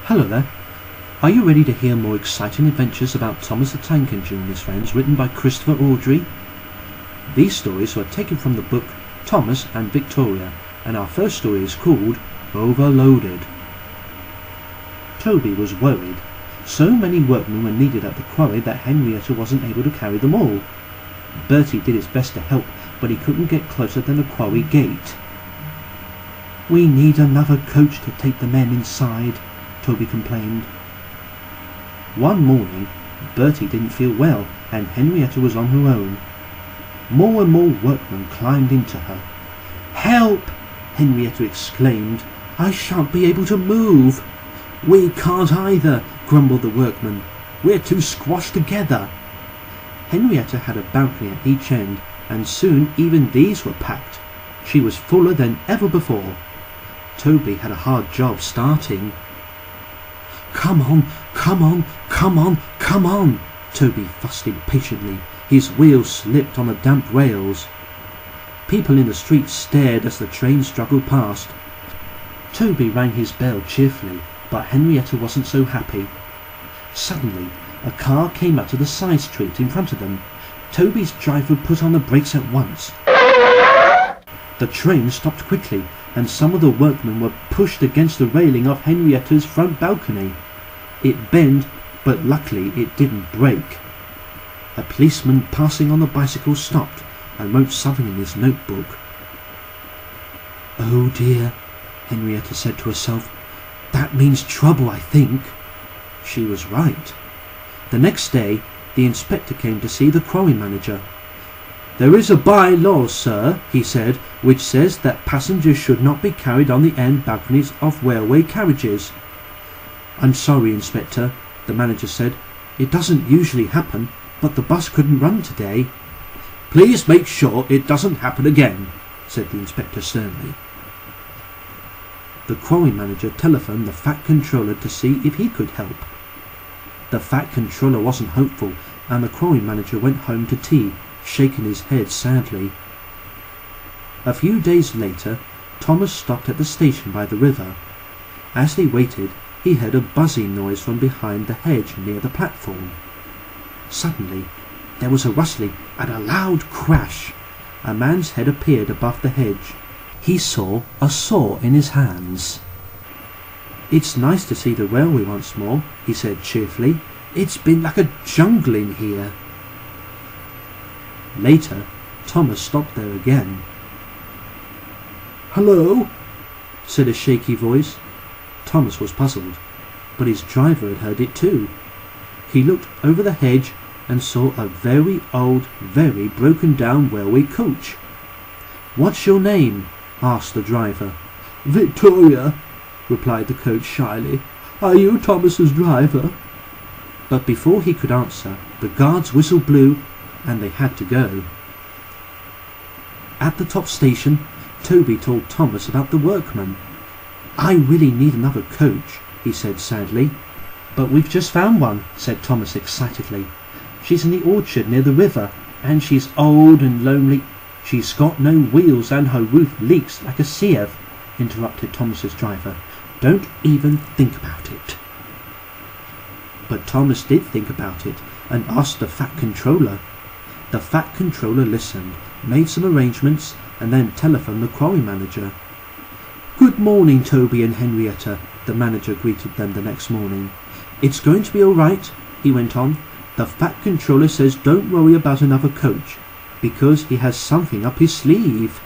Hello there. Are you ready to hear more exciting adventures about Thomas the Tank Engine and his friends, written by Christopher Awdry? These stories were taken from the book Thomas and Victoria, and our first story is called Overloaded. Toby was worried. So many workmen were needed at the quarry that Henrietta wasn't able to carry them all. Bertie did his best to help, but he couldn't get closer than the quarry gate. "We need another coach to take the men inside," Toby complained. One morning, Bertie didn't feel well, and Henrietta was on her own. More and more workmen climbed into her. "Help!" Henrietta exclaimed. "I shan't be able to move." "We can't either," grumbled the workmen. "We're too squashed together." Henrietta had a balcony at each end, and soon even these were packed. She was fuller than ever before. Toby had a hard job starting. "Come on, come on, come on, come on!" Toby fussed impatiently. His wheels slipped on the damp rails. People in the street stared as the train struggled past. Toby rang his bell cheerfully, but Henrietta wasn't so happy. Suddenly, a car came out of the side street in front of them. Toby's driver put on the brakes at once. The train stopped quickly, and some of the workmen were pushed against the railing of Henrietta's front balcony. It bent, but luckily it didn't break. A policeman passing on the bicycle stopped and wrote something in his notebook. "Oh dear," Henrietta said to herself. "That means trouble, I think." She was right. The next day, the inspector came to see the quarry manager. "There is a by-law, sir," he said, "which says that passengers should not be carried on the end balconies of railway carriages." "I'm sorry, Inspector," the manager said. "It doesn't usually happen, but the bus couldn't run today." "Please make sure it doesn't happen again," said the inspector sternly. The quarry manager telephoned the Fat Controller to see if he could help. The Fat Controller wasn't hopeful, and the quarry manager went home to tea, shaking his head sadly. A few days later, Thomas stopped at the station by the river. As they waited, he heard a buzzing noise from behind the hedge near the platform. Suddenly, there was a rustling and a loud crash. A man's head appeared above the hedge. He saw a saw in his hands. "It's nice to see the railway once more," he said cheerfully. "It's been like a jungle in here." Later, Thomas stopped there again. "Hello?" said a shaky voice. Thomas was puzzled, but his driver had heard it too. He looked over the hedge and saw a very old, very broken-down railway coach. "What's your name?" asked the driver. "Victoria," replied the coach shyly. "Are you Thomas's driver?" But before he could answer, the guard's whistle blew, and they had to go. At the top station, Toby told Thomas about the workmen. "I really need another coach," he said sadly. "But we've just found one," said Thomas excitedly. "She's in the orchard near the river, and she's old and lonely." "She's got no wheels and her roof leaks like a sieve," interrupted Thomas's driver. "Don't even think about it." But Thomas did think about it and asked the Fat Controller. The Fat Controller listened, made some arrangements, and then telephoned the quarry manager. "Good morning, Toby and Henrietta," the manager greeted them the next morning. "It's going to be all right," he went on. "The Fat Controller says don't worry about another coach, because he has something up his sleeve."